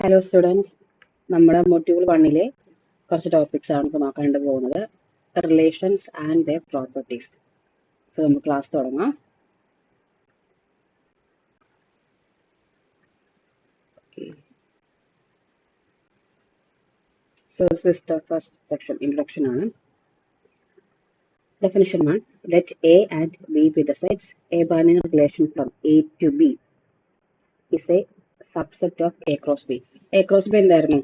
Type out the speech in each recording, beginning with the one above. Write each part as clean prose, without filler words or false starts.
Hello students, നമ്മുടെ module 1-ലെ കുറച്ച് topics ആണ് ഇപ്പോൾ നോക്കാണ്ട് പോകുന്നത്. Relations and their properties. So നമുക്ക് ക്ലാസ് തുടങ്ങാം. So this is the first section, introduction ആണ്. Definition 1. Let A and B be the sets. A binary relation from A to B is a subset of A cross B. A cross B എന്തായിരുന്നു?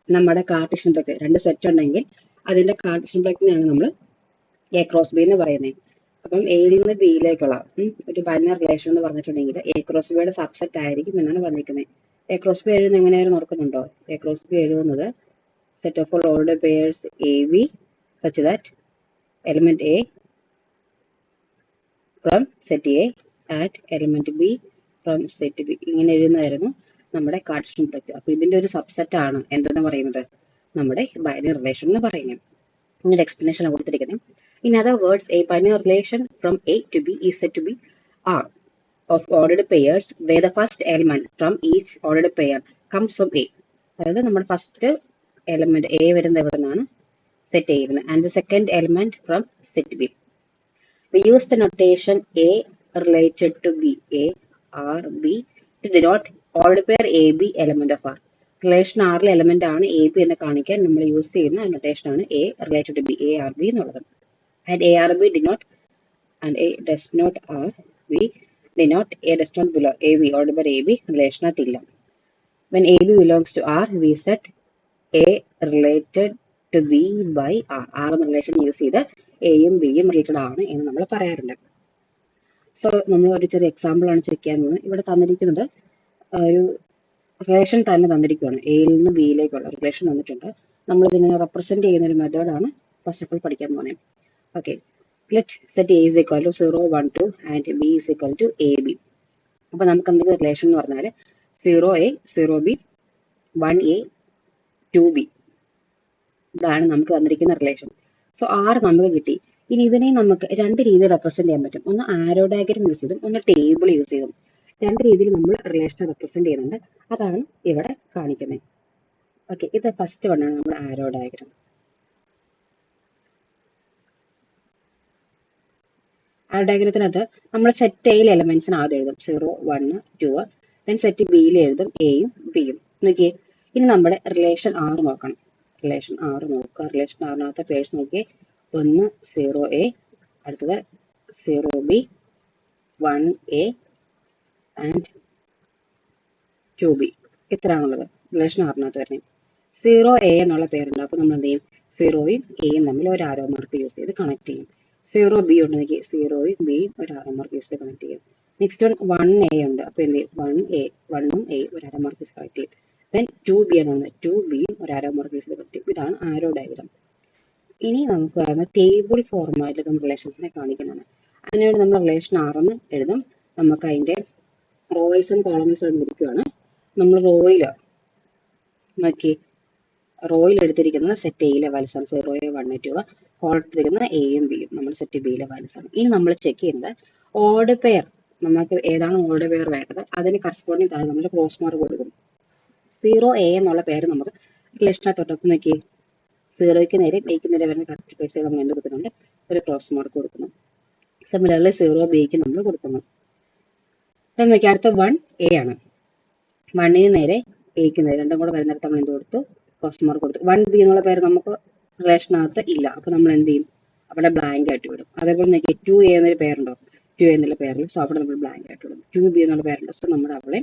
നമ്മുടെ Cartesian block. രണ്ട് set ഉണ്ടെങ്കിൽ അതിന്റെ Cartesian ബ്ലോക്കിനെയാണ് നമ്മൾ A cross B എന്ന് പറയുന്നത്. അപ്പം എയിൽ നിന്ന് ബിയിലേക്കുള്ള ഒരു ബൈനറി റിലേഷൻ എന്ന് പറഞ്ഞിട്ടുണ്ടെങ്കിൽ എ ക്രോസ് ബിയുടെ സബ്സെറ്റ് ആയിരിക്കും എന്നാണ് പറഞ്ഞിരിക്കുന്നത്. എ ക്രോസ് ബി എഴുതുന്നത് എങ്ങനെയായിരുന്നു ഓർക്കുന്നുണ്ടോ? എ ക്രോസ് ബി എഴുതുന്നത് set of all order pairs A be such that element A from set A at element B from set B, ഇങ്ങനെ എഴുതുന്നതായിരുന്നു നമ്മുടെ കാർട്ടീഷ്യൻ ബ്ലോക്ക്. അപ്പൊ ഇതിന്റെ ഒരു സബ്സെറ്റ് ആണ് എന്തെന്ന് പറയുന്നത്? നമ്മുടെ ബൈനറി റിലേഷൻ എന്ന് പറയുന്നത്. ഇങ്ങനെ എക്സ്പ്ലനേഷൻ കൊടുത്തിരിക്കുന്നത്. In other words, a binary relation from A to B is said to be R of ordered pairs where the first element from each ordered pair comes from A. അതായത് നമ്മുടെ first element A വരുന്നത് എവിടെ നിന്നാണ്? Set A വരുന്നത്. And the second element from set B. We use the notation A related to B, A, R, B to denote ordered pair A, B element of R. Relation ആറിലെ element ആണ് A B എന്ന് കാണിക്കാൻ നമ്മൾ use ചെയ്യുന്ന notation ആണ് A related to B, A R B എന്നുള്ളത്. And A R B denote and A does not R B denote A does not belong A B ordered by A B relation atilla. When A B belongs to R, we set A related to B by R. R എന്ന relation use ചെയ്ത് എയും ബിയും related ആണ് എന്ന് നമ്മൾ പറയാറുണ്ട്. So നമ്മൾ ഒരു ചെറിയ എക്സാമ്പിൾ ആണ് ചെക്ക് ചെയ്യാൻ പോകുന്നത്. ഇവിടെ തന്നിരിക്കുന്നത് ഒരു റിലേഷൻ തന്നെ തന്നിരിക്കുകയാണ്. എയിൽ നിന്ന് ബിയിലേക്കുള്ള റിലേഷൻ തന്നിട്ടുണ്ട്. നമ്മൾ ഇതിനെ റെപ്രസെന്റ് ചെയ്യുന്ന ഒരു മെത്തേഡാണ് ഫസ്റ്റ് ഓഫ് ഓൾ പഠിക്കാൻ പോകുന്നത്. Okay, let set A is equal to 0, 1, 2 and B is equal to AB. അപ്പോൾ നമുക്ക് എന്തെങ്കിലും റിലേഷൻ എന്ന് പറഞ്ഞാൽ 0A, 0B, 1A, 2B, ഇതാണ് നമുക്ക് തന്നിരിക്കുന്ന റിലേഷൻ. സോ R നമുക്ക് കിട്ടി. ഇനി ഇതിനെ നമുക്ക് രണ്ട് രീതിയിൽ റെപ്രസെന്റ് ചെയ്യാൻ പറ്റും. ഒന്ന് ആരോ ഡയഗ്രം യൂസ് ചെയ്തും ഒന്ന് ടേബിൾ യൂസ് ചെയ്തും. രണ്ട് രീതിയിൽ നമ്മൾ റിലേഷൻ റെപ്രസെന്റ് ചെയ്യുന്നുണ്ട്. അതാണ് ഇവിടെ കാണിക്കുന്നത്. ഓക്കെ, ഇത് ഫസ്റ്റ് വണ്ണാണ് നമ്മൾ ആരോ ഡയഗ്രം. ആ ഡയഗ്രത്തിനകത്ത് നമ്മൾ സെറ്റ് എയിൽ എലമെന്റ്സിന് ആദ്യം എഴുതും 0, 1, 2. ദെൻ സെറ്റ് ബിയിൽ എഴുതും എയും ബിയും. നോക്കിയേ, ഇനി നമ്മുടെ റിലേഷൻ ആറ് നോക്കണം. റിലേഷൻ ആറ് നോക്കുക. റിലേഷൻ ആറിനകത്തെ പേഴ്സ് നോക്കിയേ. ഒന്ന് 0A, അടുത്തത് 0B, 1A and 2B. ഇത്രയാണുള്ളത് relation ആറിനകത്ത് വരുന്നത്. 0A എന്നുള്ള പേരുണ്ട്. അപ്പോൾ നമ്മൾ എന്ത് ചെയ്യും? 0യും എയും തമ്മിൽ ഒരു ആരോ മാർക്ക് യൂസ് ചെയ്ത് കണക്ട് ചെയ്യും. 0B ഉണ്ടെങ്കിൽ 0യും ബിയും ഒരു ആരോ മാർക്ക് യൂസ് ചെയ്ത് കണക്ട് ചെയ്യും. നെക്സ്റ്റ് 1A ഉണ്ട്. അപ്പോൾ എന്ത് ചെയ്യും? 1ഉം എയും ഒരു ആരോ മാർക്ക് യൂസ് കണക്ട് ചെയ്യും. ദെൻ 2B ആണ്, 2Bയും ഒരു ആരോ മാർക്ക് യൂസ് ചെയ്ത് കണക്ട് ചെയ്യും. ഇതാണ് ആരോ ഡയഗ്രാം. ഇനി നമുക്ക് പറയുന്നത് ടേബിൾ ഫോർമാറ്റിൽ നമ്മൾ റിലേഷൻസിനെ കാണിക്കുന്നതാണ്. അതിനുവേണ്ടി നമ്മൾ റിലേഷൻ ആറെന്ന് എഴുതും. നമുക്ക് അതിന്റെ റോയ്സും കോളംസും ഇരിക്കുകയാണ്. നമ്മൾ റോയിൽ നോക്കി, റോയിൽ എടുത്തിരിക്കുന്നത് സെറ്റ് എയിലെ വാല്യൂസ് ആണ്. 0, 1, 2. കോളത്തിരിക്കുന്ന എയും ബിയും നമ്മൾ സെറ്റ് ബിയിലെ വാല്യൂസ് ആണ്. ഇനി നമ്മൾ ചെക്ക് ചെയ്യുന്നത് ഓർഡർ പെയർ, നമുക്ക് ഏതാണ് ഓർഡർ പെയർ വേണ്ടത് അതിന് കറസ്പോണ്ടിങ് താഴെ നമ്മൾ ക്രോസ് മാർക്ക് കൊടുക്കും. 0A എന്നുള്ള പേര് നമുക്ക് റിലേഷനകത്തോട്ടൊപ്പം നോക്കി 0ക്ക് നേരെ എയ്ക്ക് നേരെ വരുന്ന കറക്റ്റ് പ്ലേസ് നമ്മൾ എന്ത് കൊടുക്കുന്നുണ്ട്? ഒരു ക്രോസ് മാർക്ക് കൊടുക്കുന്നു. സിമിലർലി 0Bക്ക് നമ്മൾ കൊടുക്കുന്നു. നോക്കി, അടുത്ത 1A ആണ്. 1ന് നേരെ എയ്ക്ക് നേരെ രണ്ടും കൂടെ വരുന്നിടത്ത് നമ്മൾ എന്ത് കൊടുത്തു? ക്രോസ് മാർക്ക് കൊടുത്തു. 1B എന്നുള്ള പേര് നമുക്ക് റിലേഷനകത്ത് ഇല്ല. അപ്പൊ നമ്മൾ എന്ത് ചെയ്യും? അവിടെ ബ്ലാങ്ക് ആയിട്ട് വിടും. അതേപോലെ നോക്കി 2A എന്നൊരു പേരുണ്ടോ? 2A എന്നുള്ള പേരിൽ, സോ അവിടെ നമ്മൾ ബ്ലാങ്ക് ആയിട്ട് വിടും. 2B എന്നുള്ള പേരുണ്ടോ? സോ നമ്മൾ അവിടെ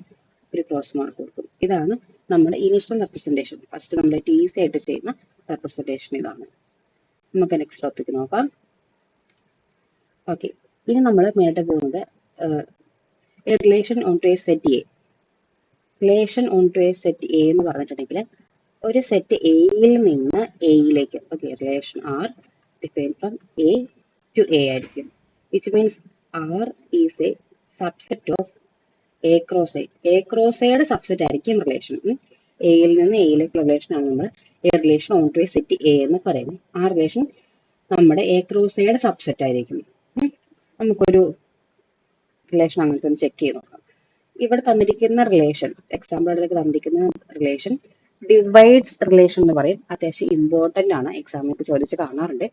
ഒരു ക്രോസ് മാർക്ക് കൊടുക്കും. ഇതാണ് നമ്മുടെ ഇനീഷ്യൽ റെപ്രസെന്റേഷൻ. ഫസ്റ്റ് നമ്മൾ ഈസി ആയിട്ട് ചെയ്യുന്ന റെപ്രസെന്റേഷൻ ഇതാണ്. നമുക്ക് നെക്സ്റ്റ് ടോപ്പിക്ക് നോക്കാം. ഓക്കെ, ഇനി നമ്മൾ നേരിട്ട് പോകുന്നത് relation on to a set A. Relation on to a set A എന്ന് പറഞ്ഞിട്ടുണ്ടെങ്കിൽ ഒരു സെറ്റ് എയിൽ നിന്ന് എയിലേക്ക്, okay, relation R define from A to A ആയിരിക്കും. Which means R is a subset of A cross A. A cross എയുടെ subset ആയിരിക്കും relation. എയിൽ നിന്ന് എയിലേക്കുള്ള റിലേഷൻ ആണ് നമ്മൾ a relation on to a set A എന്ന് പറയുന്നത്. ആ റിലേഷൻ നമ്മുടെ എ ക്രോസ് എയുടെ സബ്സെറ്റ് ആയിരിക്കും. നമുക്കൊരു റിലേഷൻ അങ്ങനത്തെ ഒന്ന് ചെക്ക് ചെയ്ത് നോക്കാം. ഇവിടെ തന്നിരിക്കുന്ന റിലേഷൻ, എക്സാമ്പിളിലേക്ക് തന്നിരിക്കുന്ന റിലേഷൻ ഡിവൈഡ്സ് റിലേഷൻ എന്ന് പറയും. അത്യാവശ്യം ഇമ്പോർട്ടന്റ് ആണ്, എക്സാമിനൊക്കെ ചോദിച്ച് കാണാറുണ്ട്.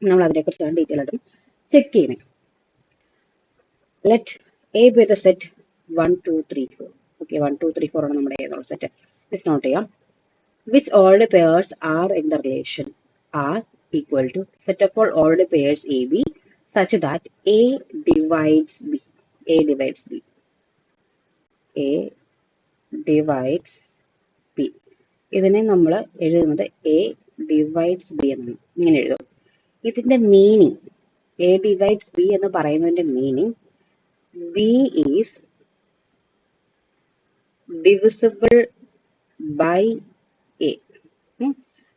നമ്മൾ അതിനെക്കുറിച്ചാണ് ഡീറ്റെയിൽ ആയിട്ടും ചെക്ക് ചെയ്യുന്നത്. Let A B the set 1 2 3 4. Okay, 1 2 3 4 ആണ് നമ്മുടെ ഏതുള്ള സെറ്റ്. ലെറ്റ്സ് നോട്ട് ചെയ്യാം. Which odd pairs are in the relation are equal to set of all odd pairs AB such that A divides B. A divides B. A divides B. ഇതിനെ നമ്മൾ എഴുതുന്നത് A divides B എന്നാണ്. ഇങ്ങനെ എഴുതും. ഇതിന്റെ meaning, A divides B എന്ന് പറയുന്നതിന്റെ meaning B is divisible by A.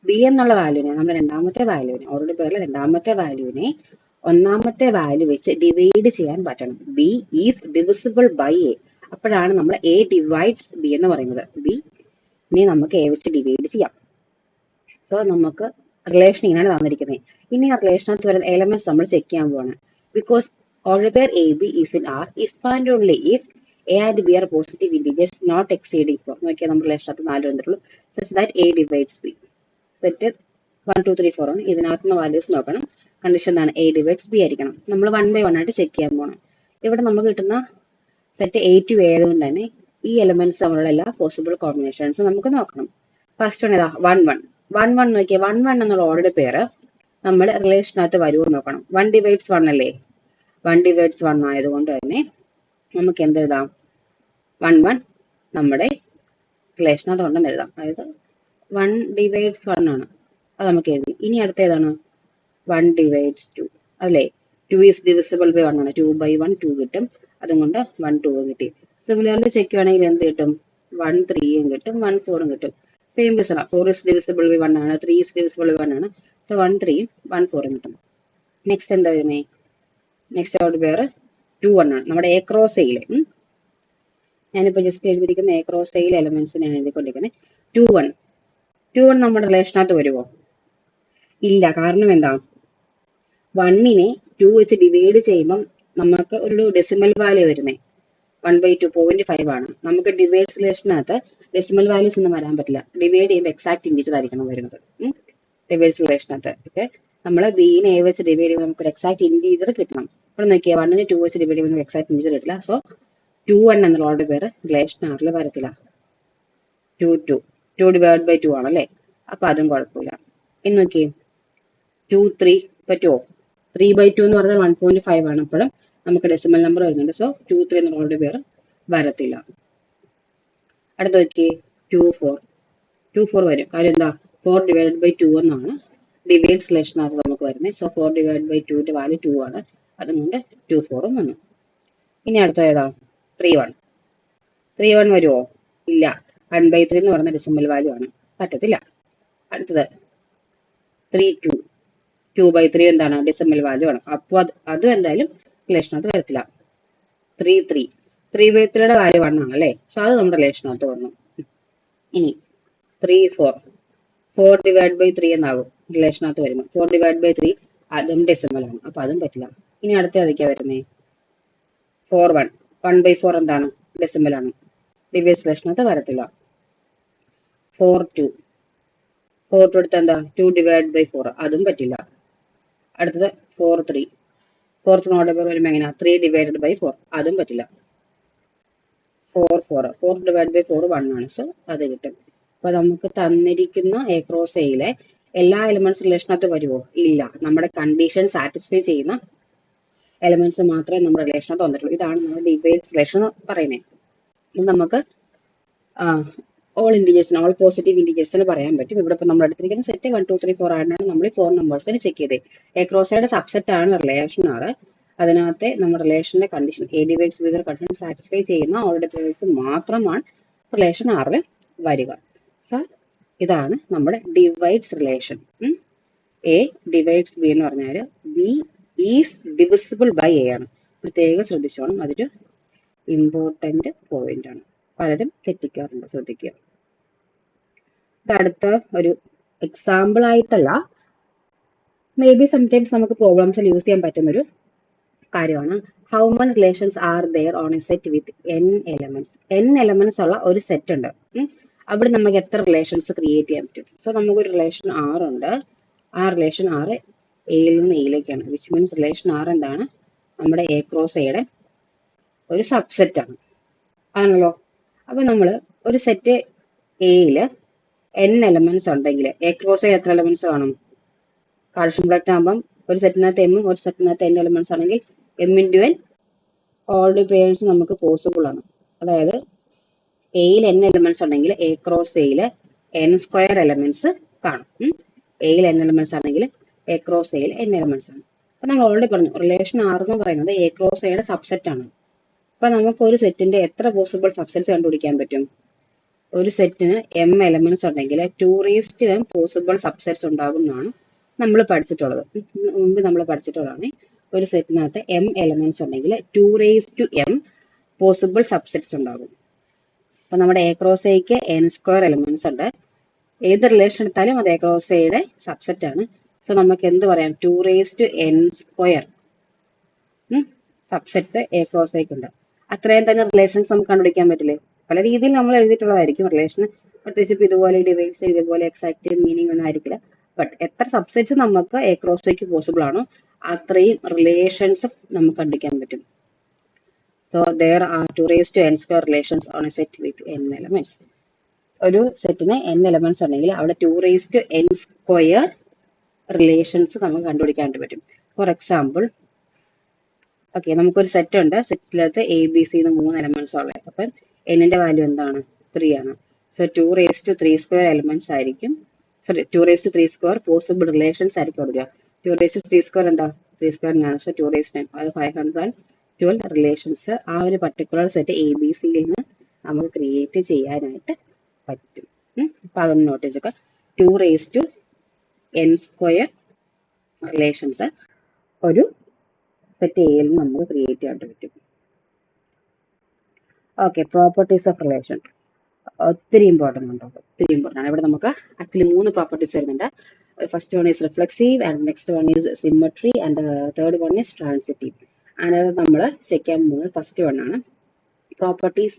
B എന്നുള്ള വാല്യൂവിനെ, നമ്മുടെ രണ്ടാമത്തെ വാല്യൂവിനെ, ഓൾറെഡി പേരിലെ രണ്ടാമത്തെ വാല്യൂവിനെ ഒന്നാമത്തെ വാല്യൂ വെച്ച് ഡിവൈഡ് ചെയ്യാൻ പറ്റണം. B is divisible by A. അപ്പോഴാണ് നമ്മൾ എ ഡിവൈഡ്സ് ബി എന്ന് പറയുന്നത്. ബി ഇനി നമുക്ക് എ വെച്ച് ഡിവൈഡ് ചെയ്യാം. സോ നമുക്ക് റിലേഷൻ ഇങ്ങനെയാണ് തന്നിരിക്കുന്നത്. ഇനി ആ റിലേഷനകത്ത് വരുന്ന എലമെന്റ്സ് നമ്മൾ ചെക്ക് ചെയ്യാൻ പോവാണ്. Because already pair A B is in R if and only if A and B are positive integers not exceeding 4. നോക്കിയാൽ നമ്മുടെ റിലേഷനകത്ത് 4 വന്നിട്ടുള്ളൂ. That A divides B. Set 1 2 3 4 ആണ്. ഇതിനകത്തുനിന്ന് വാല്യൂസ് നോക്കണം. കണ്ടീഷൻ എന്താണ്? എ ഡിവൈഡ്സ് ബി ആയിരിക്കണം. നമ്മൾ 1 by 1 ആയിട്ട് ചെക്ക് ചെയ്യാൻ പോകണം. ഇവിടെ നമുക്ക് കിട്ടുന്ന സെറ്റ് എ ടു എ ആയതുകൊണ്ട് തന്നെ ഈ എലമെന്റ്സ് തമ്മിലുള്ള എല്ലാ പോസിബിൾ കോമ്പിനേഷൻസ് നമുക്ക് നോക്കണം. ഫസ്റ്റ് വൺ ഏതാ? 1 1. 1 1 നോക്കിയാൽ 1 1 എന്നുള്ള ഓർഡർ പേര് നമ്മൾ റിലേഷനകത്ത് വരുമോ നോക്കണം. 1 ഡിവൈഡ്സ് 1 അല്ലേ? 1 ഡിവൈഡ്സ് 1 ആയതുകൊണ്ട് തന്നെ നമുക്ക് എന്തെഴുതാം? 1 1 നമ്മുടെ റിലേഷനകത്ത് ഉണ്ടെന്ന് എഴുതാം. അതായത് 1 ഡിവൈഡ്സ് 1 ആണ്, അത് നമുക്ക് എഴുതി. ഇനി അടുത്ത ഏതാണ്? 1 ഡിവൈഡ്സ് 2 അല്ലേ? 2 ഈസ് ഡിവിസിബിൾ ബൈ 1 ആണ്. 2 by 1 2 കിട്ടും. അതുകൊണ്ട് 1 2 കിട്ടി. സിമിലർലി ചെക്ക് ചെയ്യുകയാണെങ്കിൽ എന്ത് കിട്ടും? 1 3 കിട്ടും, 1 4 കിട്ടും. Same reason, 4 is divisible by 1 ആണ്, 3 ഈസ് ഡിവിസിബിൾ ബൈ 1 ആണ്. സോ 1 3 1 4 കിട്ടും. നെക്സ്റ്റ് എന്താ വരുന്നത്? നെക്സ്റ്റ് ഔട്ട് പേർ 2 1 ആണ്. നമ്മുടെ എ ക്രോസ് എയിലെ, ഞാനിപ്പോൾ ജസ്റ്റ് എഴുതിയിരിക്കുന്ന എ ക്രോസ് എയിലെ എലമെന്റ്സിനാണ് എഴുതിക്കൊണ്ടിരിക്കുന്നത്. 2 1 2 1 നമ്മുടെ റിലേഷനകത്ത് വരുമോ? ഇല്ല. കാരണം എന്താ? 1നെ 2 വെച്ച് ഡിവൈഡ് ചെയ്യുമ്പം നമുക്ക് ഒരു ഡെസിമൽ വാല്യൂ വരുന്നത് 1/2 0.5 ആണ്. നമുക്ക് ഡിവൈഡ്സ് റിലേഷനകത്ത് ഡെസിമൽ വാല്യൂസ് ഒന്നും വരാൻ പറ്റില്ല. ഡിവൈഡ് ചെയ്യുമ്പോൾ എക്സാക്ട് ഇൻഡിജർ ആയിരിക്കണം വരുന്നത്. ഡിവൈഡ്സ് റിലേഷനകത്ത് ഓക്കെ, നമ്മൾ ബിനെ എ വെച്ച് ഡിവൈഡ് ചെയ്യുമ്പോൾ നമുക്ക് ഒരു എക്സാക്ട് ഇൻഡിജർ കിട്ടണം. ഇവിടെ നോക്കിയാൽ 1നെ 2 വെച്ച് ഡിവൈഡ് ചെയ്യുമ്പോൾ എക്സാക്ട് ഇൻഡിജർ കിട്ടില്ല. സോ 2 1 എന്നുള്ള ഓർഡർ പേര് റിലേഷൻ ആറിൽ വരത്തില്ല. 2 2 2 ഡിവൈഡ് ബൈ 2 ആണല്ലേ? അപ്പൊ അതും കുഴപ്പമില്ല. ഇനി നോക്കിയേ 2 3 പറ്റുമോ? 3 by 2 എന്ന് പറഞ്ഞാൽ 1.5 ആണ്. അപ്പോഴും നമുക്ക് ഡെസിമൽ നമ്പർ വരുന്നുണ്ട്. സോ 2 3 എന്നുള്ള പേര് വരത്തില്ല. അടുത്ത നോക്കിയേ 2 4 2 4 വരും. കാര്യം എന്താ? 4 ഡിവൈഡ് ബൈ 2 എന്നാണ് ഡിവൈഡ്സ് റിലേഷനകത്ത് നമുക്ക് വരുന്നത്. സോ 4 ഡിവൈഡ് ബൈ 2ന്റെ വാല്യൂ 2 ആണ്. അതുകൊണ്ട് 2 4 വന്നു. ഇനി അടുത്ത ഏതാ? 3 1 3 1 വരുമോ? ഇല്ല. 1/3 എന്ന് പറയുന്ന ഡെസിമൽ വാല്യൂ ആണ്, പറ്റത്തില്ല. അടുത്തത് 3 2 2/3 എന്താണ്? ഡെസിമൽ വാല്യൂ ആണ്. അപ്പോൾ അതും എന്തായാലും റിലേഷനകത്ത് വരത്തില്ല. 3 3 3/3യുടെ വാല്യൂ 1 ആണ് അല്ലേ? സോ അത് നമ്മുടെ റിലേഷനകത്ത് വന്നു. ഇനി 3 4 4 ഡിവൈഡ് ബൈ 3 എന്നാകും റിലേഷനകത്ത് വരുമ്പോൾ. 4 ഡിവൈഡ് ബൈ 3 അതും ഡെസിമൽ ആണ്. അപ്പൊ അതും പറ്റില്ല. ഇനി അടുത്ത ഏതൊക്കെയാ വരുന്നത്? 4 1 1/4 എന്താണ്? ഡെസിമൽ ആണ്. ഡിവൈഡ്സ് റിലേഷനകത്ത് വരത്തില്ല. 4 2 4 2 എടുത്ത എന്താ? 2 ഡിവൈഡ് ബൈ 4 അതും പറ്റില്ല. അടുത്തത് 4 3 4th ഓർഡർ പേർ വരുമ്പോൾ എങ്ങനെയാ? 3 ഡിവൈഡഡ് ബൈ 4 അതും പറ്റില്ല. 4 4 4 ഡിവൈഡ് ബൈ 4 1 ആണ്. സോ അത് കിട്ടും. അപ്പൊ നമുക്ക് തന്നിരിക്കുന്ന എ ക്രോസ് എയിലെ എല്ലാ എലിമെന്റ്സ് റിലേഷനകത്ത് വരുമോ? ഇല്ല. നമ്മുടെ കണ്ടീഷൻ സാറ്റിസ്ഫൈ ചെയ്യുന്ന എലിമെന്റ്സ് മാത്രമേ നമ്മുടെ റിലേഷനകത്ത് വന്നിട്ടുള്ളൂ. ഇതാണ് നമ്മുടെ ഡിവൈഡ്സ് റിലേഷൻ പറയുന്നത്. ഇത് നമുക്ക് ഓൾ ഇൻഡിജേഴ്സിന്, ഓൾ പോസിറ്റീവ് ഇൻഡിജേഴ്സിന് പറയാൻ പറ്റും. ഇവിടെ ഇപ്പൊ നമ്മൾ എടുത്തിരിക്കുന്ന സെറ്റ് 1 2 3 4 ആയിട്ടാണ് നമ്മൾ ഈ 4 നമ്പേഴ്സിന് ചെക്ക് ചെയ്തത്. എ ക്രോസയുടെ സബ്സെറ്റ് ആണ് റിലേഷൻ ആറ്. അതിനകത്തെ നമ്മുടെ റിലേഷന്റെ condition A divides B condition satisfy ചെയ്യുന്ന ഓൾറെഡി പേഴ്സ് മാത്രമാണ് റിലേഷൻ ആറിൽ വരിക. സോ ഇതാണ് നമ്മുടെ divides relation. A divides B എന്ന് പറഞ്ഞാൽ B is divisible by A ആണ്. പ്രത്യേകം ശ്രദ്ധിച്ചോണം, അതൊരു ഇമ്പോർട്ടന്റ് പോയിന്റ് ആണ്. പലരും തെറ്റിക്കാറുണ്ട്, ശ്രദ്ധിക്കുക. അടുത്ത ഒരു എക്സാമ്പിൾ ആയിട്ടല്ല, മേ ബി സംടൈംസ് നമുക്ക് പ്രോബ്ലംസിൽ യൂസ് ചെയ്യാൻ പറ്റുന്നൊരു കാര്യമാണ്. How many relations R there on A set with n elements ഉള്ള ഒരു സെറ്റ് ഉണ്ട്. അവിടെ നമുക്ക് എത്ര റിലേഷൻസ് ക്രിയേറ്റ് ചെയ്യാൻ പറ്റും? സോ നമുക്കൊരു റിലേഷൻ ആർ ഉണ്ട്. ആ റിലേഷൻ ആറ് എയിൽ നിന്ന് എയിലേക്കാണ്, വിച്ച് മീൻസ് റിലേഷൻ ആർ എന്താണ്? നമ്മുടെ എ ക്രോസ് എയുടെ ഒരു സബ്സെറ്റ് ആണ്, ആണല്ലോ. അപ്പൊ നമ്മൾ ഒരു സെറ്റ് എയിൽ n എലമെന്റ്സ് ഉണ്ടെങ്കിൽ എ ക്രോസ് എ എത്ര എലമെന്റ്സ് കാണും? കാർഷ്യൻ പ്രൊഡക്റ്റ് ആകുമ്പം ഒരു സെറ്റിനകത്ത് എമ്മും ഒരു സെറ്റിനകത്ത് n എലമെന്റ്സ് ആണെങ്കിൽ m×n ഓൾഡ് പേഴ്സ് നമുക്ക് പോസിബിൾ ആണ്. അതായത് എയിൽ n എലമെന്റ്സ് ഉണ്ടെങ്കിൽ എ ക്രോസ് എയിൽ n² എലമെന്റ്സ് കാണും. എയിൽ n എലമെന്റ്സ് ആണെങ്കിൽ എ ക്രോസ് എയിൽ n എലമെന്റ്സ് ആണ്. അപ്പൊ നമ്മൾ ഓൾറെഡി പറഞ്ഞു റിലേഷൻ ആർ എന്ന് പറയുന്നത് എ ക്രോസ് എയുടെ സബ്സെറ്റ് ആണ്. അപ്പൊ നമുക്ക് ഒരു സെറ്റിന്റെ എത്ര പോസിബിൾ സബ്സെറ്റ്സ് കണ്ടുപിടിക്കാൻ പറ്റും? ഒരു സെറ്റിന് m എലമെന്റ്സ് ഉണ്ടെങ്കിൽ 2m പോസിബിൾ സബ്സെറ്റ്സ് ഉണ്ടാകും എന്നാണ് നമ്മൾ പഠിച്ചിട്ടുള്ളത്. മുമ്പ് നമ്മൾ പഠിച്ചിട്ടുള്ളതാണ്. ഒരു സെറ്റിനകത്ത് m എലമെന്റ്സ് ഉണ്ടെങ്കിൽ 2m പോസിബിൾ സബ്സെറ്റ്സ് ഉണ്ടാകും. അപ്പൊ നമ്മുടെ എ ക്രോസ് എക്ക് n² എലമെന്റ്സ് ഉണ്ട്. ഏത് റിലേഷൻ എടുത്താലും അത് എ ക്രോസ് എയുടെ സബ്സെറ്റ് ആണ്. സോ നമുക്ക് എന്ത് പറയാം? 2n² സബ്സെറ്റ് എ ക്രോസ് എക്ക് ഉണ്ട്. അത്രയും തന്നെ റിലേഷൻസ് നമുക്ക് കണ്ടുപിടിക്കാൻ പറ്റില്ലേ? പല രീതിയിൽ നമ്മൾ എഴുതിയിട്ടുള്ളതായിരിക്കും റിലേഷൻ. പ്രത്യേകിച്ച് ഇപ്പൊ ഇതുപോലെ ഡിവൈസ് ഇതുപോലെ എക്സാക്ട് മീനിങ് ഒന്നും ആയിരിക്കില്ല. ബട്ട് എത്ര സബ്സെറ്റ്സ് നമുക്ക് എ ക്രോസ് എക്ക് പോസിബിൾ ആണോ അത്രയും റിലേഷൻസ് നമുക്ക് കണ്ടുപിടിക്കാൻ പറ്റും. So there are 2n² relations on A set with n elements. ഒരു സെറ്റിന് n എലമെന്റ്സ് ഉണ്ടെങ്കിൽ അവിടെ 2n² റിലേഷൻസ് നമുക്ക് കണ്ടുപിടിക്കാൻ പറ്റും. ഫോർ എക്സാമ്പിൾ, ഓക്കെ, നമുക്കൊരു സെറ്റ് ഉണ്ട്. സെറ്റിനകത്ത് എ ബി സി എന്ന് 3 എലമെന്റ്സ് ഉള്ളത്. അപ്പം എന്നിന്റെ വാല്യൂ എന്താണ്? 3 ആണ്. സോ 2^3² എലമെന്റ്സ് ആയിരിക്കും. സോറി, 2^3² പോസിബിൾ റിലേഷൻസ് ആയിരിക്കും കൊടുക്കുക. 2^3² എന്താ? 3² ആണ്. സോ 2^9 അത് 512 റിലേഷൻസ് ആ ഒരു പർട്ടിക്കുലർ സെറ്റ് എ ബി സിയിൽ നിന്ന് നമുക്ക് ക്രിയേറ്റ് ചെയ്യാനായിട്ട് പറ്റും. അപ്പൊ അതൊന്ന് നോട്ട് വെച്ചേക്ക. 2^n² റിലേഷൻസ് ഒരു സെറ്റ് എയിൽ നിന്ന് നമുക്ക് ക്രിയേറ്റ് ചെയ്യാനായിട്ട് പറ്റും. ഓക്കെ, പ്രോപ്പർട്ടീസ് ഓഫ് റിലേഷൻ ഒത്തിരി ഇമ്പോർട്ടൻ്റ് ഉണ്ട്. ഒത്തിരി ഇമ്പോർട്ടൻ്റ് ആണ്. ഇവിടെ നമുക്ക് ആക്ച്വലി 3 പ്രോപ്പർട്ടീസ് വരുന്നുണ്ട്. First one is reflexive, and next one is symmetry, and third one is transitive. അതായത് നമ്മൾ ചെക്ക് ചെയ്യാൻ പോകുന്നത് ഫസ്റ്റ് വൺ ആണ്. പ്രോപ്പർട്ടീസ്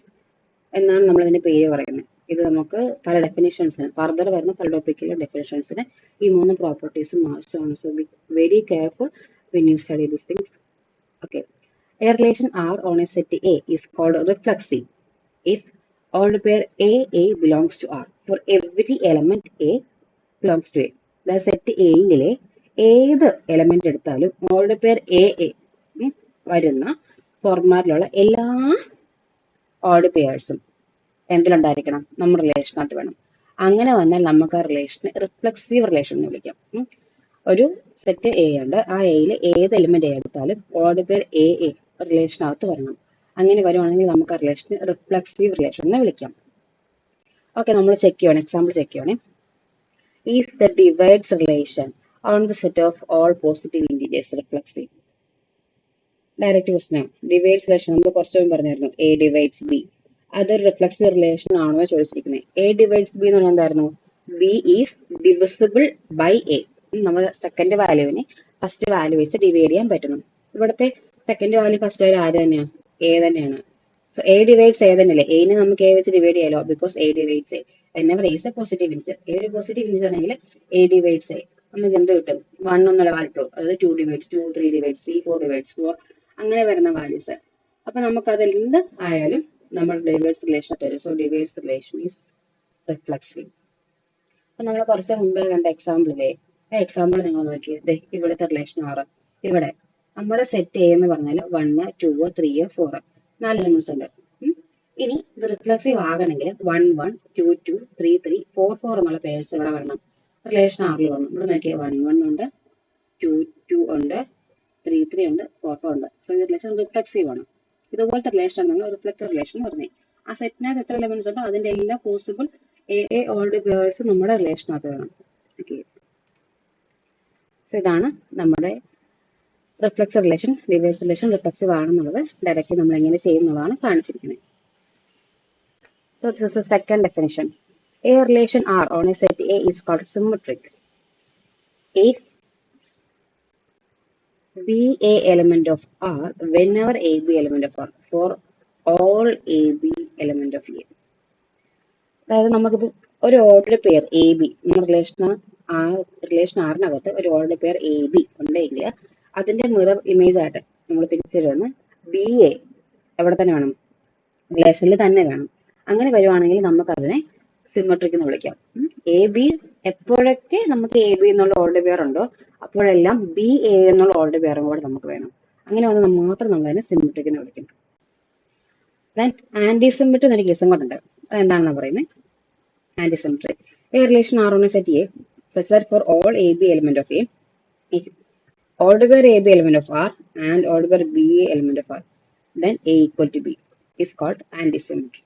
എന്നാണ് നമ്മൾ ഇതിന്റെ പേര് പറയുന്നത്. ഇത് നമുക്ക് പല ഡെഫിനിഷൻസിന് ഫർദർ വരുന്ന പല ടോപ്പിക്കിലെ ഡെഫിനിഷൻസിന് ഈ 3 പ്രോപ്പർട്ടീസും ആവശ്യമാണ്. So be very careful when you study these things. Okay. A relation R on a set A is called reflexive if all pair A belongs to R. For every element A belongs to A. The set A യിലെ ഏത് element എടുത്താലും old പേർ A വരുന്ന ഫോർമാറ്റിലുള്ള എല്ലാ odd പെയേഴ്സും എന്തിലുണ്ടായിരിക്കണം? നമ്മുടെ റിലേഷനകത്ത് വേണം. അങ്ങനെ വന്നാൽ നമുക്ക് ആ റിലേഷനെ റിഫ്ലെക്സീവ് റിലേഷൻ എന്ന് വിളിക്കാം. ഒരു സെറ്റ് എ ഉണ്ട്. ആ എയിൽ ഏത് എലിമെന്റ് എടുത്താലും ഓഡ് പേർ എ റിലേഷനകത്ത് വരണം. അങ്ങനെ വരുവാണെങ്കിൽ നമുക്ക് ആ റിലേഷനെ റിഫ്ലെക്സീവ് റിലേഷൻ എന്ന് വിളിക്കാം. ഓക്കെ, നമ്മൾ ചെക്ക് ചെയ്യണം. എക്സാമ്പിൾ ചെക്ക് ചെയ്യണേ. Is the divides relation on the set of all positive integers reflexive? Direct question. Divides relation നമ്മൾ കുറച്ച് മുമ്പ് പറഞ്ഞായിരുന്നു, എ ഡിവൈഡ്സ് ബി. അതൊരു റിഫ്ലെക്സീവ് റിലേഷൻ ആണോ ചോദിച്ചിരിക്കുന്നത്. എ ഡിവൈഡ്സ് ബി എന്ന് പറഞ്ഞാൽ എന്തായിരുന്നു? B is divisible by A. നമ്മൾ സെക്കൻഡ് വാല്യൂവിനെ ഫസ്റ്റ് വാല്യൂ വെച്ച് ഡിവൈഡ് ചെയ്യാൻ പറ്റുന്നു. ഇവിടുത്തെ സെക്കൻഡ് വാല്യൂ ഫസ്റ്റ് വാല്യൂ ആര് തന്നെയാണ്? എ തന്നെയാണ്. സോ എ ഡിവൈഡ്സ് എ തന്നെയല്ലേ? എനെ നമുക്ക് എ വെച്ച് ഡിവൈഡ് ചെയ്യാലോ, because A divides A. whenever a is a positive integer. A ഒരു പോസിറ്റീവ് ഇൻറ്റീജർ ആണെങ്കിൽ എ ഡിവൈഡ്സ് എ. നമുക്ക് എന്ത് കിട്ടും? 1 എന്നുള്ള വാല്യൂ കിട്ടും. അതായത് 2 ഡിവൈഡ്സ് 2, 3 ഡിവൈഡ്സ് 3, 4 ഡിവൈഡ്സ് 4 അങ്ങനെ വരുന്ന വാല്യൂസ്. അപ്പൊ നമുക്ക് അതിൽ എന്ത് ആയാലും നമ്മൾ ഡിവൈഡ്സ് റിലേഷൻ തരും. So divides relation is reflexive. അപ്പൊ നമ്മൾ കുറച്ച് മുമ്പേ കണ്ട എക്സാമ്പിളില്ലേ, ആ എക്സാമ്പിൾ നിങ്ങൾ നോക്കിയത് ഇവിടുത്തെ റിലേഷൻ ആറ്. ഇവിടെ നമ്മുടെ സെറ്റ് എ എന്ന് പറഞ്ഞാൽ 1, 2, 3, 4 4 എലമെന്റ്സ് ഉണ്ട്. ഇനി ഇത് റിഫ്ലെക്സീവ് ആകണമെങ്കിൽ 1, 1, 2, 2, 3, 3, 4, 4 എന്നുള്ള പേഴ്സ് ഇവിടെ വരണം. റിലേഷൻ ആറിൽ വരണം. ഇവിടെ നോക്കിയാൽ 1, 1 ഉണ്ട്, 2, 2 ഉണ്ട്, 3, 3 ഉണ്ട്, 4, 4 ഉണ്ട്. സോ ഈ റിലേഷൻ റിഫ്ലെക്സീവ് ആണ്. ഇതുപോലത്തെ റിലേഷൻ ആണ് റിഫ്ലെക്സീവ് റിലേഷൻ എന്ന് പറഞ്ഞത്. ആ സെറ്റിനകത്ത് എത്ര എലമെന്റ്സ് ഉണ്ടോ അതിന്റെ എല്ലാ പോസിബിൾ എ ഓൾഡ് പേഴ്സ് നമ്മുടെ റിലേഷനകത്ത് വേണം. ഓക്കെ, സോ ഇതാണ് നമ്മുടെ reflexive relation. Reverse relation reflexive ആണെന്നുള്ളത് ഡയറക്റ്റ്ലി നമ്മൾ എങ്ങനെ ചെയ്യുന്നതാണ് കാണിച്ചിരിക്കുന്നത്. So this is the second definition. A relation R on a set A is called symmetric if B A element of R whenever A B element of R for all A B element of A. അതായത് നമുക്കിപ്പോൾ ഒരു order pair A B ആ relation ആറിനകത്ത് ഒരു order pair A B ഉണ്ടെങ്കിൽ അതിന്റെ mirror image ആയിട്ട് നമ്മൾ തിരിച്ചിടുന്ന ബി എ എവിടെ തന്നെ വേണം, റിലേഷനിൽ തന്നെ വേണം. അങ്ങനെ വരുവാണെങ്കിൽ നമുക്ക് അതിനെ സിമെട്രിക് എന്ന് വിളിക്കാം. എ ബി എപ്പോഴൊക്കെ നമുക്ക് എ ബി എന്നുള്ള ഓൾഡ് പെയർ ഉണ്ടോ അപ്പോഴെല്ലാം ബി എ എന്നുള്ള ഓൾഡ് പെയറും കൂടെ നമുക്ക് വേണം. അങ്ങനെ വന്ന് മാത്രം നമ്മൾ അതിനെ സിമെട്രിക് എന്ന് വിളിക്കും. ദെൻ ആന്റി സിമെട്രി എന്നൊരു കേസും കൊണ്ടുണ്ട്. അതെന്താണെന്ന് പറയുന്നത്? Anti symmetry. A relation R on A set A such that for all a b element of a, if odd pair a b element of r and odd pair b a element of r, then a equal to b is called anti-symmetry.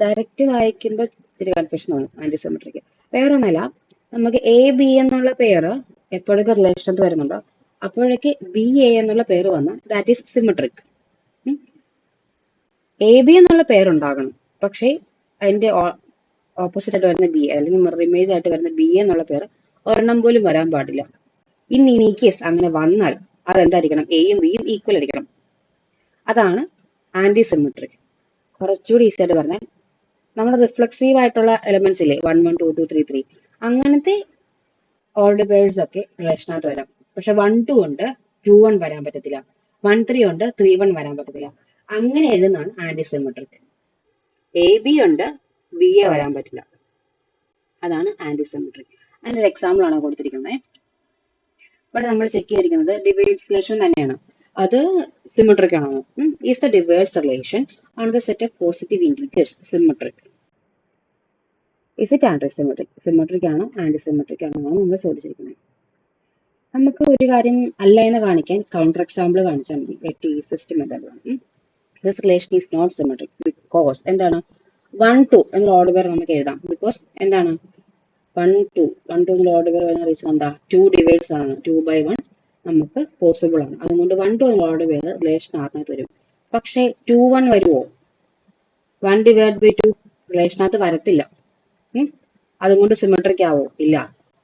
Direct വായിക്കുമ്പോൾ ഇത്തിരി confusion ആണ് ആന്റിസിമെട്രിക്ക്. വേറെ ഒന്നല്ല, നമുക്ക് A B എന്നുള്ള പേര് എപ്പോഴൊക്കെ relation വരുന്നുണ്ടോ അപ്പോഴൊക്കെ ബി എ എന്നുള്ള പേര് വന്ന് that is symmetric. A B എന്നുള്ള പേരുണ്ടാകണം, പക്ഷേ അതിന്റെ ഓപ്പോസിറ്റ് ആയിട്ട് വരുന്ന ബി അല്ലെങ്കിൽ മിറർ ഇമേജ് ആയിട്ട് വരുന്ന ബി എന്നുള്ള പേര് ഒരെണ്ണം പോലും വരാൻ പാടില്ല. ഇൻ കേസ് അങ്ങനെ വന്നാൽ അതെന്തായിരിക്കണം? എയും ബിയും ഈക്വൽ ആയിരിക്കണം. അതാണ് ആന്റിസിമെട്രിക്. കുറച്ചുകൂടി ഈസി ആയിട്ട് പറഞ്ഞാൽ നമ്മുടെ റിഫ്ലക്സീവ് ആയിട്ടുള്ള എലമെന്റ്സ് ഇല്ലേ, 1 1 2 2 3 3, അങ്ങനത്തെ ഓർഡർ പേഴ്സ് ഒക്കെ റിലേഷനകത്ത് വരാം. പക്ഷെ 1 2 ഉണ്ട് 2 1 വരാൻ പറ്റത്തില്ല, 1 3 ഉണ്ട് 3 1 വരാൻ പറ്റത്തില്ല. അങ്ങനെ എഴുതുന്നതാണ് ആന്റിസിമെട്രിക്. എ ബി ഉണ്ട് ബി എ വരാൻ പറ്റില്ല, അതാണ് ആന്റിസിമെട്രിക്. അതിന്റെ ഒരു എക്സാമ്പിൾ ആണ് കൊടുത്തിരിക്കുന്നത്. ഇവിടെ നമ്മൾ ചെക്ക് ചെയ്തിരിക്കുന്നത് ഡിവൈഡ്സ് റിലേഷൻ തന്നെയാണ്. അത് സിമെട്രിക് ആണോ? Is the divides relation on the set of positive integers symmetric? Is it antisymmetric? Symmetric ആണോ ആന്റിസിമെട്രിക് ആണോ എന്നാണ് നമ്മൾ ചോദിച്ചിരിക്കുന്നത്. നമുക്ക് ഒരു കാര്യം അല്ല എന്ന് കാണിക്കാൻ കൗണ്ടർ എക്സാമ്പിൾ കാണിച്ചാൽ മതി. ഏറ്റവും ഈസിയസ്റ്റ് മെത്തേഡ് ആണ്. This relation is not symmetric because എന്താണ്? 1 2 എന്നുള്ള ഓർഡർ പേർ നമുക്ക് എഴുതാം. ബിക്കോസ് എന്താണ്? 1 2 എന്നുള്ള ഓർഡർ പേർ വരുന്ന റീസൺ എന്താ? 2 ഡിവൈഡ്സ് ആണ്, 2/1 നമുക്ക് പോസിബിൾ ആണ്. അതുകൊണ്ട് 1 2 എന്നുള്ള ഓർഡർ പേർ റിലേഷൻ ആറിനകത്ത് വരും. പക്ഷേ 2 1 വരുമോ? 1 / 2 റിലേഷനകത്ത് വരത്തില്ല. അതുകൊണ്ട് സിമെട്രിക് ആവോ? ഇല്ല.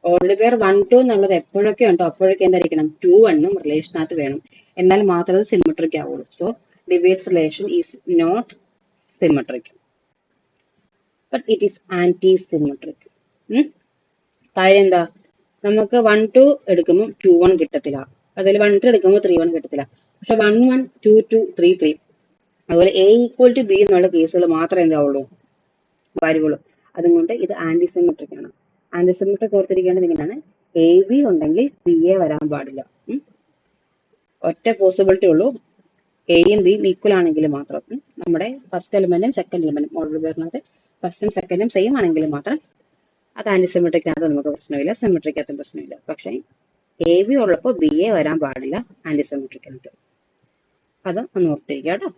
ഓൾഡ് പെയർ 1 2 എന്നുള്ളത് എപ്പോഴൊക്കെ ഉണ്ടോ അപ്പോഴൊക്കെ എന്തായിരിക്കണം? 2 1 റിലേഷനകത്ത് വേണം, എന്നാൽ മാത്രമേ സിമെട്രിക് ആവുള്ളൂ. So divides relation is not symmetric but it is anti symmetric. കാര്യം എന്താ? നമുക്ക് 1 2 എടുക്കുമ്പോൾ 2 1 കിട്ടത്തില്ല, അതുപോലെ 1 3 എടുക്കുമ്പോൾ 3 1 കിട്ടത്തില്ല. പക്ഷെ 1 1 2 2 3 3 അതുപോലെ എ ഈക്വൽ ടു ബി എന്നുള്ള കേസുകൾ മാത്രമേ എന്താവുള്ളൂ വരുള്ളൂ. അതുകൊണ്ട് ഇത് ആന്റിസിമെട്രിക് ആണ്. ആന്റിസിമെട്രിക് ഓർത്തിരിക്കേണ്ടത് ഇങ്ങനെയാണ്: എ ബി ഉണ്ടെങ്കിൽ ബി എ വരാൻ പാടില്ല. ഒറ്റ പോസിബിലിറ്റി ഉള്ളൂ, എയും ബിയും ഈക്വൽ ആണെങ്കിൽ മാത്രം. നമ്മുടെ ഫസ്റ്റ് എലിമെന്റും സെക്കൻഡ് എലിമെന്റും ഓർഡർ പേരിനകത്ത് ഫസ്റ്റും സെക്കൻഡും സെയിം ആണെങ്കിൽ മാത്രം അത് ആന്റിസിമെട്രിക്കിനകത്ത് നമുക്ക് പ്രശ്നമില്ല, സിമെട്രിക്കകത്തും പ്രശ്നമില്ല. പക്ഷേ എ ബി ഉള്ളപ്പോൾ ബി എ വരാൻ പാടില്ല ആന്റിസിമെട്രിക്കിനകത്ത്. അത് ഒന്ന് ഓർത്തിരിക്കുക കേട്ടോ.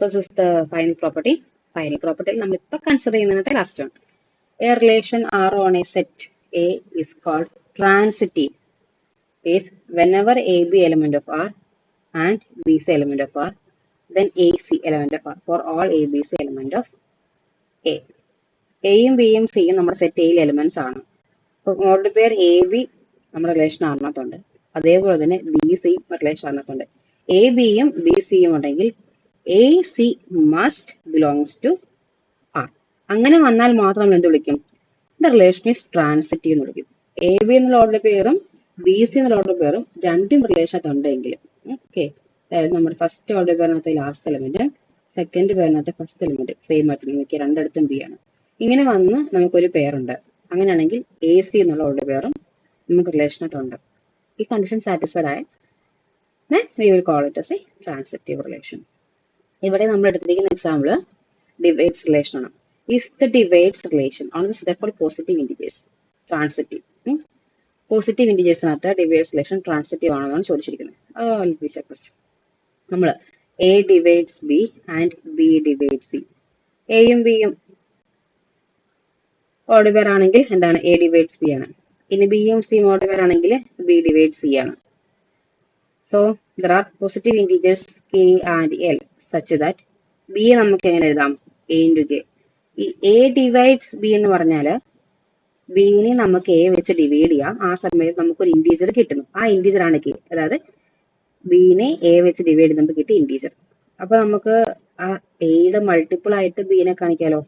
So this is the final property. Final property നമ്മൾ ഇപ്പോൾ കൺസിഡർ ചെയ്യുന്നതിനകത്ത് ലാസ്റ്റ് ആണ്. A relation R on a set A is called transitive if whenever AB element of R and BC element of R, then AC element of R for all ABC element of A. എയും ബിയും സിയും നമ്മുടെ set എയിൽ elements ആണ്. അപ്പോൾ order pair A B നമ്മുടെ relation ആറിനകത്തുണ്ട്, അതേപോലെ തന്നെ ബി സിയും റിലേഷൻ ആറിനകത്തുണ്ട്. എ ബിയും ബി സിയും ഉണ്ടെങ്കിൽ A C must belongs to R. അങ്ങനെ വന്നാൽ മാത്രം നമ്മൾ എന്ത് വിളിക്കും? ദ റിലേഷൻ ഈസ് ട്രാൻസിറ്റീവ് എന്ന് വിളിക്കും. എ ബി എന്നുള്ള ഓർഡർ പേരും ബി സി എന്നുള്ള ഓർഡർ പേരും രണ്ടും റിലേഷൻ ഉണ്ടെങ്കിലും ഓക്കെ. അതായത് നമ്മുടെ ഫസ്റ്റ് ഓർഡർ പേരിനകത്ത് ലാസ്റ്റ് എലിമെന്റ്, സെക്കൻഡ് പേരിനകത്ത് ഫസ്റ്റ് എലിമെന്റ് സെയിം ആയിട്ട് നോക്കി രണ്ടിടത്തും ബി ആണ്. ഇങ്ങനെ വന്ന് നമുക്കൊരു പേരുണ്ട്, അങ്ങനെയാണെങ്കിൽ എ സി എന്നുള്ള ഓർഡർ പേരും നമുക്ക് റിലേഷനകത്തുണ്ട്. ഈ കണ്ടീഷൻ സാറ്റിസ്ഫൈഡ് ആയ we will call it as a transitive relation. ഇവിടെ നമ്മൾ എടുത്തിരിക്കുന്ന എക്സാമ്പിൾ ഡിവൈഡ്സ് റിലേഷൻ ആണ്. Is the divides relation on the set of positive integers transitive? Positive ഇൻഡിജേഴ്സിനകത്ത് ഡിവൈഡ്സ് റിലേഷൻ ട്രാൻസിറ്റീവ് ആണെന്നാണ് ചോദിച്ചിരിക്കുന്നത്. നമ്മൾ A divides B and B divides C. എയും ബിയും ഓർഡർ പെയർ ആണെങ്കിൽ എന്താണ്? എ ഡിവൈഡ്സ് ബി ആണ്. ഇനി ബിയും സിയും ഓർഡർ പെയർ ആണെങ്കിൽ ബി ഡിവൈഡ്സ് സി ആണ്. So there are positive integers K and L such that be നമുക്ക് എങ്ങനെ എഴുതാം? A into J. ഈ എ ഡിവൈഡ്സ് ബി എന്ന് പറഞ്ഞാൽ ബിനെ നമുക്ക് എ വെച്ച് ഡിവൈഡ് ചെയ്യാം. ആ സമയത്ത് നമുക്കൊരു ഇന്റീജർ കിട്ടുന്നു. ആ ഇന്റീജർ ആണ് കെ. അതായത് ബിനെ എ വെച്ച് ഡിവൈഡ് ചെയ്യുമ്പോൾ കിട്ടിയ ഇന്റീജർ. അപ്പൊ നമുക്ക് ആ എയുടെ മൾട്ടിപ്പിൾ ആയിട്ട് ബിനെ കാണിക്കാലോ.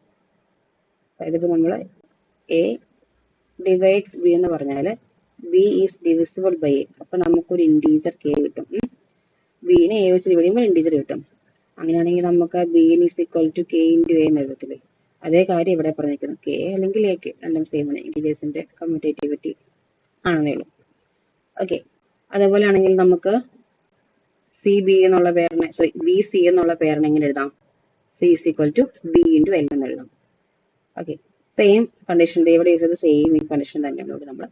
അതായത് ഇപ്പൊ നമ്മൾ എ ഡിവൈഡ്സ് ബി എന്ന് പറഞ്ഞാൽ B is divisible by A. അപ്പൊ നമുക്കൊരു ഇന്റീജർ കെ കിട്ടും. ബിനെ എ വെച്ച് ഡിവൈഡ് ചെയ്യുമ്പോൾ ഇന്റീജർ കിട്ടും. അങ്ങനെയാണെങ്കിൽ നമുക്ക് B is equal to K into A എന്ന് എഴുതത്തില്ലേ. അതേ കാര്യം ഇവിടെ പറഞ്ഞിരിക്കുന്നു. കെ അല്ലെങ്കിൽ എ കെ രണ്ടും സെയിം ആണ്. ഇന്റീജേഴ്സിന്റെ കമ്മ്യൂട്ടേറ്റിവിറ്റി ആണെന്നേ ഉള്ളൂ. ഓക്കെ, അതേപോലെ ആണെങ്കിൽ നമുക്ക് സി ബി എന്നുള്ള പേരിനെ ബി സി എന്നുള്ള പേരിനെ എങ്ങനെ എഴുതാം? C is equal to B into L എന്ന് എഴുതാം. ഓക്കെ, സെയിം കണ്ടീഷൻ ഇവിടെ ചെയ്തത് സെയിം ഈ കണ്ടീഷൻ തന്നെയാണ് ഇവിടെ നമ്മൾ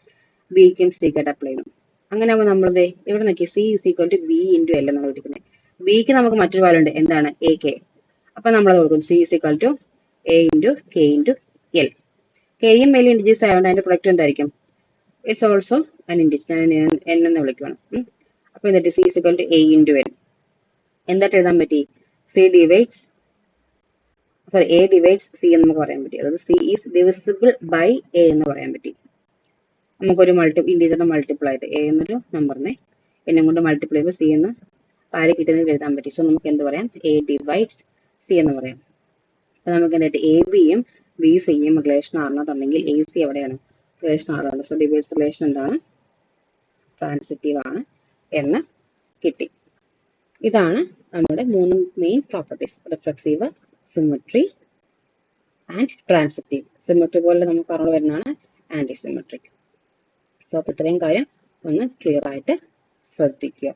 ബിക്കും സിക്കായിട്ട് അപ്ലൈ ചെയ്യണം. അങ്ങനെ ആകുമ്പോൾ നമ്മളത് ഇവിടെ നോക്കി C is equal to B into L എന്നാണ് വിളിക്കുന്നത്. ബിക്ക് നമുക്ക് മറ്റൊരു വാല്യൂ ഉണ്ട്, എന്താണ്? A K. അപ്പൊ നമ്മളത് കൊടുക്കും C is equal to A into K into L. കെയും എൽ ഇൻഡിജേഴ്സ് ആയതുകൊണ്ട് അതിന്റെ പ്രൊഡക്റ്റ് എന്തായിരിക്കും? It's also an integer. ഞാൻ എൻ എന്ന് വിളിക്കണം. അപ്പൊ എന്നിട്ട് C is equal to A into L. എന്തായിട്ട് എഴുതാൻ പറ്റി? C divides A divides C എന്ന് നമുക്ക് പറയാൻ പറ്റി. അതായത് C is divisible by A എന്ന് പറയാൻ പറ്റി. നമുക്കൊരു ഇന്റീജറിന്റെ മൾട്ടിപ്പിൾ ആയിട്ട് എ എന്നൊരു നമ്പറിനെ എന്നെ കൊണ്ട് മൾട്ടിപ്പിൾ ചെയ്യുമ്പോൾ സി എന്ന് ആര് കിട്ടുന്നത് എഴുതാൻ പറ്റി. സോ നമുക്ക് എന്ത് പറയാം? എ ഡിവൈഡ്സ് സി എന്ന് പറയാം. അപ്പൊ നമുക്ക് എന്തായിട്ട് എ ബിയും ബി സിയും റിലേഷൻ ആണെന്നുണ്ടെങ്കിൽ എ സി എവിടെയാണ്? റിലേഷൻ ആറാണ്. സോ ഡിവൈഡ്സ് റിലേഷൻ എന്താണ്? ട്രാൻസിറ്റീവ് ആണ് എന്ന് കിട്ടി. ഇതാണ് നമ്മുടെ 3 main properties: reflexive, symmetry and transitive. Symmetry പോലെ നമുക്ക് പറഞ്ഞു വരുന്നതാണ് ആന്റി സിമെട്രിക്. സോ അപ്പൊ ഇത്രയും കാര്യം ഒന്ന് ക്ലിയർ ആയിട്ട് ശ്രദ്ധിക്കുക.